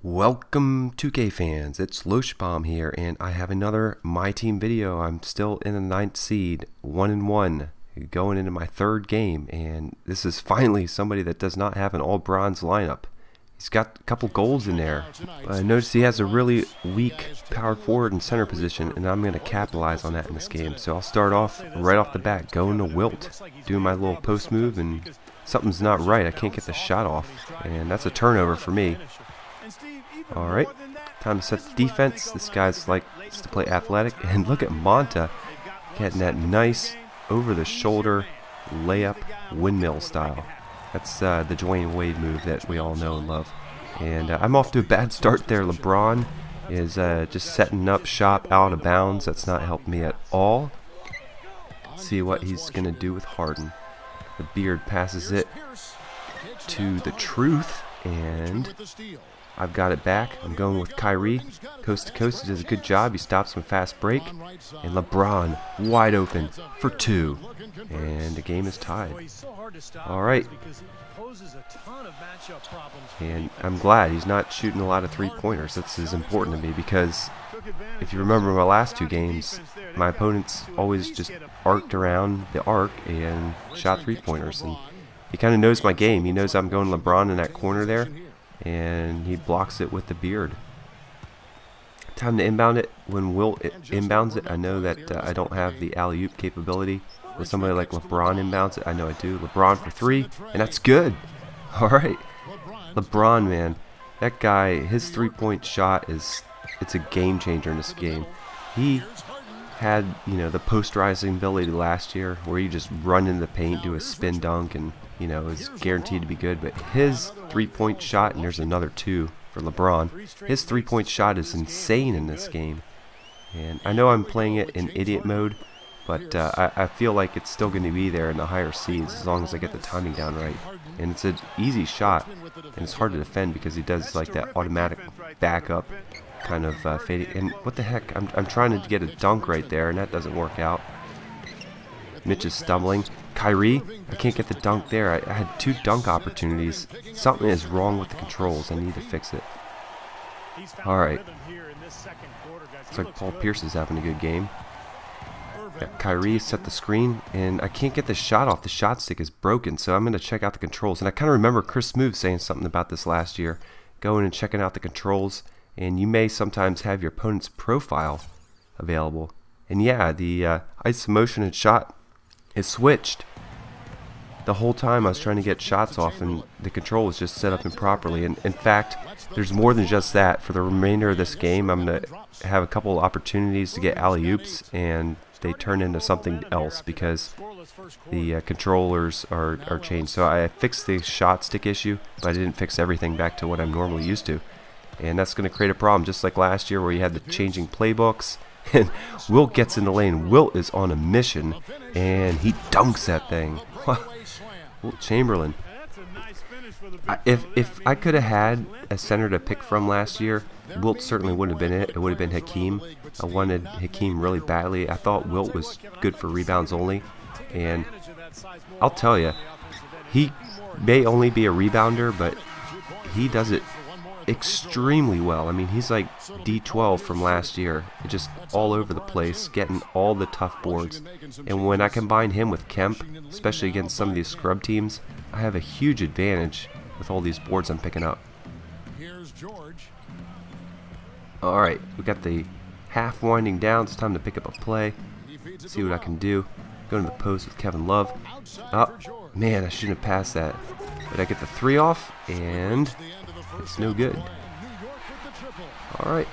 Welcome 2K fans, it's Loshbaum here, and I have another My Team video. I'm still in the 9th seed, 1-1, going into my third game, and this is finally somebody that does not have an all-bronze lineup. He's got a couple goals in there. I noticed he has a really weak power forward and center position, and I'm going to capitalize on that in this game. So I'll start off right off the bat, going to Wilt, doing my little post move, and something's not right. I can't get the shot off, and that's a turnover for me. Alright, time to set the defense. This guy's likes to play athletic, and look at Monta getting that nice over-the-shoulder layup windmill style. That's the Dwayne Wade move that we all know and love. And I'm off to a bad start there. LeBron is just setting up shop out of bounds. That's not helping me at all. Let's see what he's going to do with Harden. The Beard passes it to the Truth, and I've got it back. I'm going with Kyrie. Coast to coast, he does a good job. He stops him fast break. And LeBron wide open for 2. And the game is tied. Alright. And I'm glad he's not shooting a lot of three-pointers. This is important to me because if you remember my last 2 games, my opponents always just arced around the arc and shot three-pointers. And he kind of knows my game. He knows I'm going LeBron in that corner there, and he blocks it with the Beard. Time to inbound it. When Wilt inbounds it, I know that I don't have the alley-oop capability. When somebody like LeBron inbounds it, I know I do. LeBron for 3, and that's good. Alright. LeBron, man. That guy, his three-point shot it's a game changer in this game. He had, the posterizing ability last year where you just run in the paint, do a spin dunk, and is guaranteed to be good. But his three-point shot, and there's another 2 for LeBron, his three-point shot is insane in this game. And I know I'm playing it in idiot mode, but I feel like it's still going to be there in the higher seeds as long as I get the timing down right. And it's an easy shot, and it's hard to defend because he does like that automatic backup kind of fading. And what the heck, I'm trying to get a dunk right there, and that doesn't work out. Mitch is stumbling. Kyrie, I can't get the dunk there. I had 2 dunk opportunities. Something is wrong with the controls. I need to fix it. Alright. Looks like Paul Pierce is having a good game. Got Kyrie set the screen, and I can't get the shot off. The shot stick is broken, so I'm going to check out the controls. And I kind of remember Chris Smoove saying something about this last year. Going and checking out the controls, and you may sometimes have your opponent's profile available. And yeah, the iso motion and shot is switched. The whole time I was trying to get shots off, and the control was just set up improperly. And in fact, there's more than just that. For the remainder of this game, I'm going to have a couple opportunities to get alley-oops, and they turn into something else because the controllers are changed. So I fixed the shot stick issue, but I didn't fix everything back to what I'm normally used to. And that's going to create a problem, just like last year where you had the changing playbooks. And Wilt gets in the lane. Wilt is on a mission, and he dunks that thing. Wilt Chamberlain. If I could have had a center to pick from last year, Wilt certainly wouldn't have been it. It would have been Hakeem. I wanted Hakeem really badly. I thought Wilt was good for rebounds only, and I'll tell you, he may only be a rebounder, but he does it extremely well. I mean, he's like D12 from last year, just all over the place, getting all the tough boards. And when I combine him with Kemp, especially against some of these scrub teams, I have a huge advantage with all these boards I'm picking up. Alright, we got the half winding down. It's time to pick up a play, see what I can do. Go to the post with Kevin Love. Oh, man, I shouldn't have passed that. But I get the 3 off, and it's no good. Alright.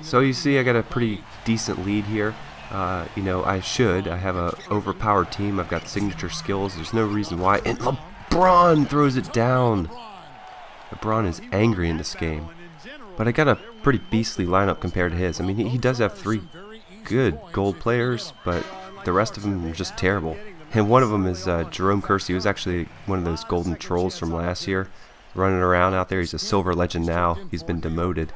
So you see I got a pretty decent lead here. I have a overpowered team. I've got signature skills. There's no reason why. And LeBron throws it down. LeBron is angry in this game. But I got a pretty beastly lineup compared to his. I mean, he does have 3 good gold players, but the rest of them are just terrible. And one of them is Jerome Kersey, who's actually one of those golden trolls from last year, running around out there. He's a silver legend now. He's been demoted.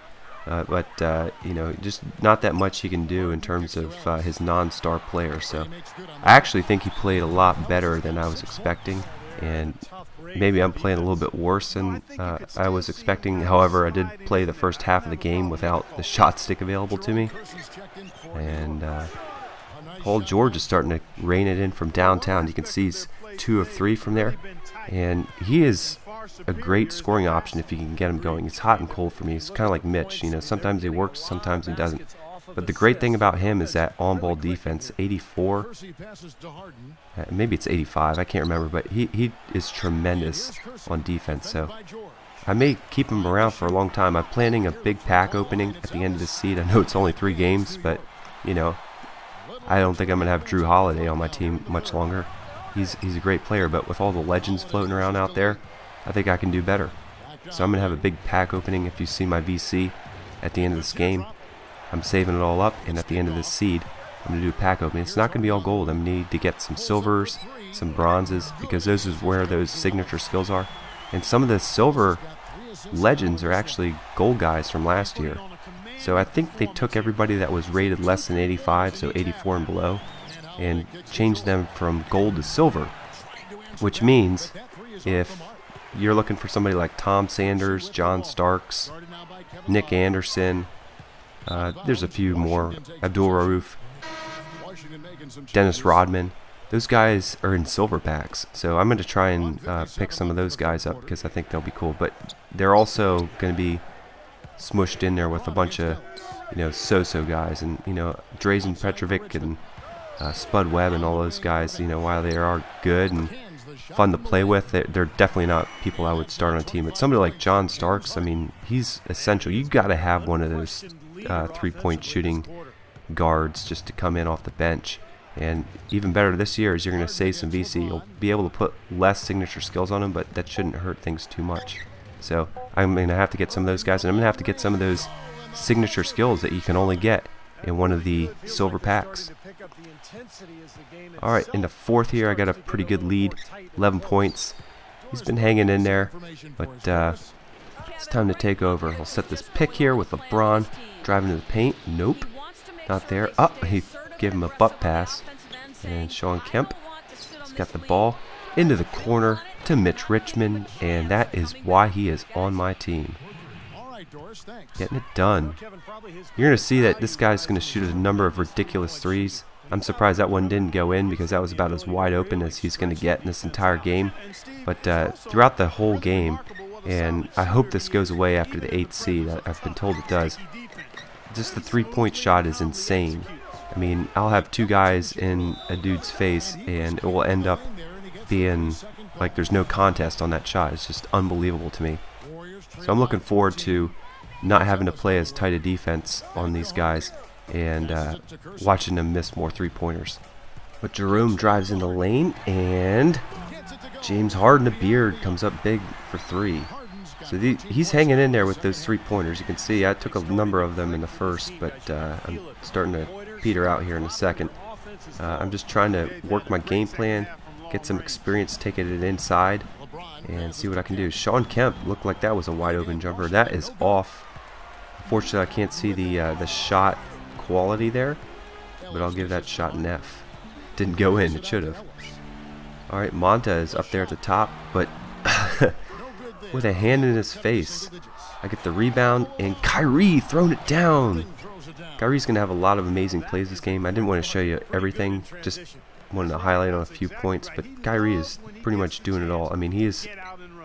Just not that much he can do in terms of his non-star player. So I actually think he played a lot better than I was expecting. and maybe I'm playing a little bit worse than I was expecting. However, I did play the first half of the game without the shot stick available to me, and Paul George is starting to rein it in from downtown. You can see he's 2 of 3 from there, and he is a great scoring option if you can get him going. It's hot and cold for me. It's kind of like Mitch, you know, sometimes he works, sometimes he doesn't. But the great thing about him is that on-ball defense, 84, maybe it's 85, I can't remember, but he is tremendous on defense, so I may keep him around for a long time. I'm planning a big pack opening at the end of the seed. I know it's only 3 games, but, you know, I don't think I'm going to have Drew Holiday on my team much longer. He's a great player, but with all the legends floating around out there, I think I can do better. So I'm going to have a big pack opening. If you see my VC at the end of this game, I'm saving it all up, and at the end of this seed, I'm going to do a pack opening. It's not going to be all gold. I'm going to need to get some silvers, some bronzes, because those is where those signature skills are. And some of the silver legends are actually gold guys from last year. So I think they took everybody that was rated less than 85, so 84 and below, and changed them from gold to silver, which means if you're looking for somebody like Tom Sanders, John Starks, Nick Anderson, there's a few more, Abdul Rauf, Dennis Rodman, those guys are in silver packs. So I'm going to try and pick some of those guys up because I think they'll be cool. But they're also going to be smushed in there with a bunch of, you know, so-so guys, and, you know, Drazen Petrovic and Spud Webb and all those guys, you know, while they are good and fun to play with, they're definitely not people I would start on a team. But somebody like John Starks, I mean, he's essential. You've got to have one of those 3-point shooting guards just to come in off the bench. And even better this year is you're going to save some VC. You'll be able to put less signature skills on them, but that shouldn't hurt things too much. So I'm going to have to get some of those guys, and I'm going to have to get some of those signature skills that you can only get in one of the silver packs. Alright, in the fourth here, I got a pretty good lead, 11 points. He's been hanging in there, but it's time to take over. I'll set this pick here with LeBron, driving to the paint. Nope, not there. Oh, he gave him a butt pass. And Sean Kemp has got the ball into the corner to Mitch Richmond, and that is why he is on my team. Getting it done. You're going to see that this guy's going to shoot a number of ridiculous threes. I'm surprised that one didn't go in because that was about as wide open as he's going to get in this entire game. But throughout the whole game, and I hope this goes away after the 8th seed, I've been told it does, just the 3-point shot is insane. I mean, I'll have 2 guys in a dude's face and it will end up being like there's no contest on that shot. It's just unbelievable to me. So I'm looking forward to not having to play as tight a defense on these guys and watching them miss more 3-pointers. But Jerome drives in the lane, and James Harden, the beard, comes up big for 3. So he's hanging in there with those 3-pointers. You can see I took a number of them in the first, but I'm starting to peter out here in a second. I'm just trying to work my game plan, get some experience taking it inside, and see what I can do. Sean Kemp looked like that was a wide open jumper. That is off. Unfortunately, I can't see the shot quality there, but I'll give that shot an F. Didn't go in. It should have. Alright, Monta is up there at the top, but with a hand in his face. I get the rebound, and Kyrie throwing it down. Kyrie's going to have a lot of amazing plays this game. I didn't want to show you everything, just wanted to highlight on a few points, but Kyrie is pretty much doing it all. I mean, he is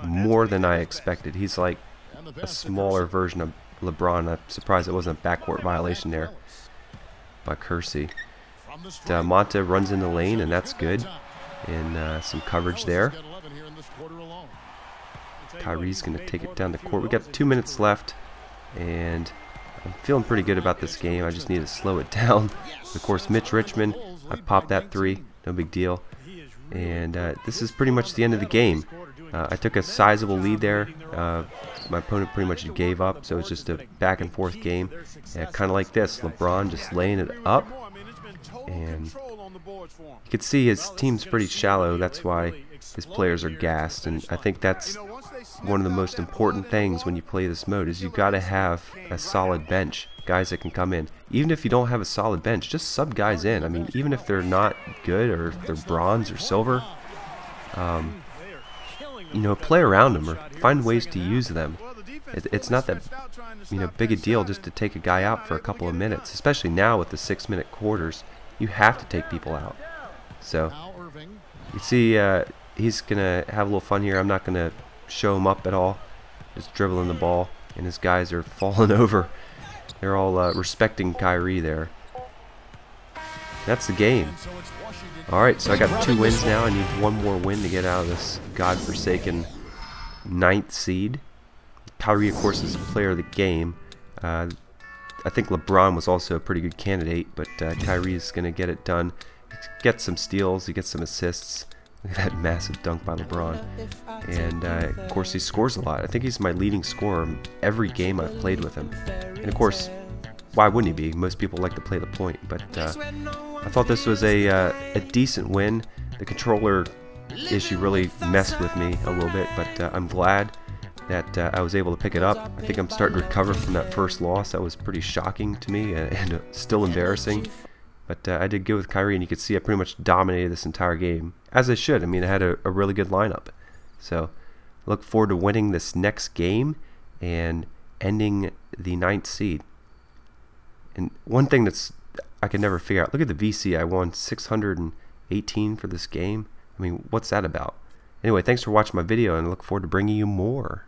more than I expected. He's like a smaller version of LeBron. I'm surprised it wasn't a backcourt violation there by Kersey. Monta runs in the lane, and that's good. And some coverage there. Kyrie's going to take it down the court. We got 2 minutes left, and I'm feeling pretty good about this game. I just need to slow it down. Of course, Mitch Richmond, I popped that 3, no big deal. And this is pretty much the end of the game. I took a sizable lead there. My opponent pretty much gave up, so it's just a back and forth game. Kind of like this, LeBron just laying it up. And you can see his team's pretty shallow. That's why his players are gassed, and I think that's one of the most important things when you play this mode is you've got to have a solid bench, guys that can come in. Even if you don't have a solid bench, just sub guys in. I mean, even if they're not good or if they're bronze or silver, play around them or find ways to use them. It's not that big a deal just to take a guy out for a couple of minutes, especially now with the 6-minute quarters. You have to take people out. So you see he's gonna have a little fun here. I'm not gonna show him up at all, just dribbling the ball, and his guys are falling over. They're all respecting Kyrie there. That's the game. Alright, so I got 2 wins now. I need 1 more win to get out of this godforsaken 9th seed. Kyrie, of course, is the player of the game. I think LeBron was also a pretty good candidate, but Kyrie is going to get it done. He gets some steals, he gets some assists. Look at that massive dunk by LeBron. And, of course, he scores a lot. I think he's my leading scorer every game I've played with him. And, of course, why wouldn't he be? Most people like to play the point, but I thought this was a decent win. The controller issue really messed with me a little bit, but I'm glad that I was able to pick it up. I think I'm starting to recover from that first loss. That was pretty shocking to me and still embarrassing. But I did good with Kyrie, and you could see I pretty much dominated this entire game, as I should. I mean, I had a really good lineup. So I look forward to winning this next game and ending the 9th seed. And one thing that's I can never figure out, look at the VC. I won 618 for this game. I mean, what's that about? Anyway, thanks for watching my video, and I look forward to bringing you more.